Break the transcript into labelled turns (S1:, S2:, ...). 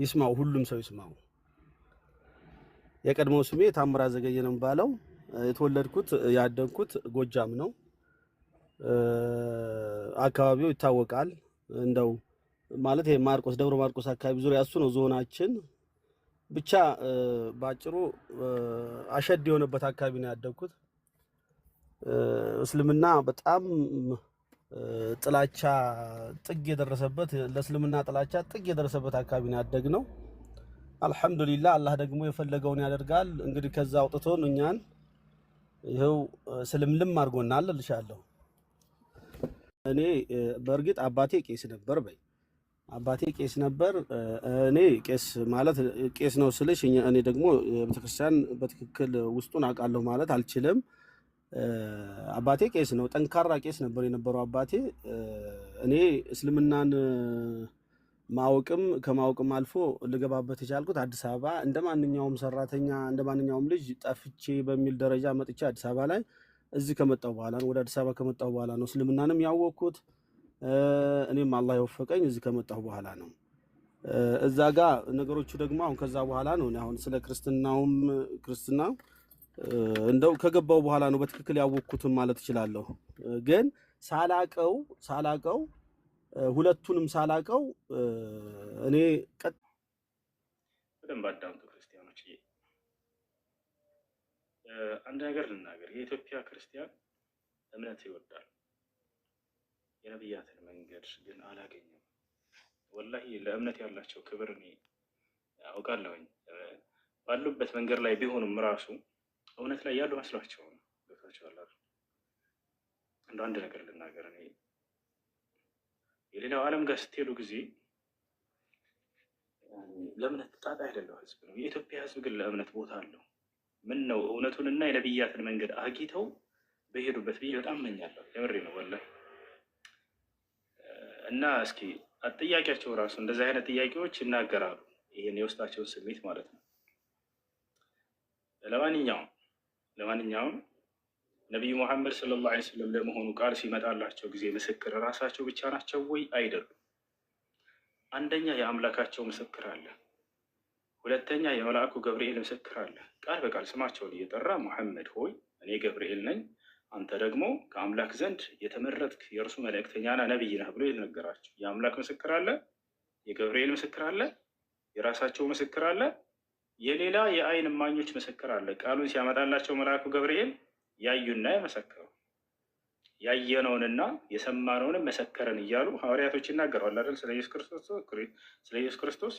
S1: ይስማው፣ ሁሉም ሰው ይስማው። የቀድሞው ስሜ ታምራት ዘገየ ነው የሚባለው። የተወለድኩት ያደግኩት ጎጃም ነው። አካባቢው ይታወቃል። እንደው ማለት ይሄ ማርቆስ፣ ደብረ ማርቆስ አካባቢ ዙሪያ እሱ ነው ዞናችን። ብቻ ባጭሩ አሸድ የሆነበት አካባቢ ነው ያደግኩት። እስልምና በጣም ጥላቻ ጥግ የደረሰበት፣ ለእስልምና ጥላቻ ጥግ የደረሰበት አካባቢ ነው ያደግነው። አልሐምዱሊላህ አላህ ደግሞ የፈለገውን ያደርጋል። እንግዲህ ከዛ አውጥቶን እኛን ይኸው ስልምልም አድርጎናል እልሻለሁ። እኔ በእርግጥ አባቴ ቄስ ነበር በይ፣ አባቴ ቄስ ነበር። እኔ ቄስ ማለት ቄስ ነው ስልሽ እኔ ደግሞ ቤተክርስቲያን በትክክል ውስጡን አውቃለሁ ማለት አልችልም። አባቴ ቄስ ነው፣ ጠንካራ ቄስ ነበር የነበረው አባቴ። እኔ እስልምናን ማወቅም ከማወቅም አልፎ ልገባበት የቻልኩት አዲስ አበባ እንደ ማንኛውም ሰራተኛ እንደ ማንኛውም ልጅ ጠፍቼ በሚል ደረጃ መጥቼ አዲስ አበባ ላይ እዚህ ከመጣሁ በኋላ ነው። ወደ አዲስ አበባ ከመጣሁ በኋላ ነው እስልምናንም ያወቅኩት። እኔም አላህ የወፈቀኝ እዚህ ከመጣሁ በኋላ ነው። እዛ ጋር ነገሮቹ ደግሞ አሁን ከዛ በኋላ ነው። አሁን ስለ ክርስትናውም ክርስትና እንደው ከገባው በኋላ ነው በትክክል ያወቅኩትም ማለት እችላለሁ። ግን ሳላቀው ሁለቱንም ሳላቀው እኔ
S2: በደንብ አዳምጡ ክርስቲያኖች። አንድ ነገር ልናገር። የኢትዮጵያ ክርስቲያን እምነት ይወዳል፣ የነቢያትን መንገድ ግን አላገኘም። ወላሂ ለእምነት ያላቸው ክብር እኔ አውቃለሁኝ። ባሉበት መንገድ ላይ ቢሆኑም ራሱ እውነት ላይ ያሉ መስሏቸው ነው። ገብቷቸዋል። እንደ አንድ ነገር ልናገር። እኔ የሌላው ዓለም ጋር ስትሄዱ ጊዜ ለእምነት ጣጣ አይደለው ህዝብ ነው። የኢትዮጵያ ህዝብ ግን ለእምነት ቦታ አለው። ምን ነው እውነቱንና የነቢያትን መንገድ አጊተው በሄዱበት ብዬ በጣም እመኛለሁ። የምሬ ነው ወላሂ። እና እስኪ ጥያቄያቸው ራሱ እንደዚህ አይነት ጥያቄዎች ይናገራሉ፣ ይህን የውስጣቸውን ስሜት ማለት ነው። ለማንኛውም ነቢዩ ሙሐመድ ሰለላሁ ዐለይሂ ወሰለም ለመሆኑ ቃል ሲመጣላቸው ጊዜ ምስክር ራሳቸው ብቻ ናቸው ወይ? አይደሉም። አንደኛ የአምላካቸው ምስክር አለ፣ ሁለተኛ የመልአኩ ገብርኤል ምስክር አለ። ቃል በቃል ስማቸውን እየጠራ ሙሐመድ ሆይ እኔ ገብርኤል ነኝ፣ አንተ ደግሞ ከአምላክ ዘንድ የተመረጥክ የእርሱ መልእክተኛና ነቢይ ነህ ብሎ የነገራቸው የአምላክ ምስክር አለ፣ የገብርኤል ምስክር አለ፣ የራሳቸው ምስክር አለ፣ የሌላ የአይን እማኞች ምስክር አለ። ቃሉን ሲያመጣላቸው መልአኩ ገብርኤል ያዩና የመሰከሩ ያየነውንና የሰማነውንም መሰከረን እያሉ ሐዋርያቶች ይናገራሉ አይደል? ስለ ኢየሱስ ክርስቶስ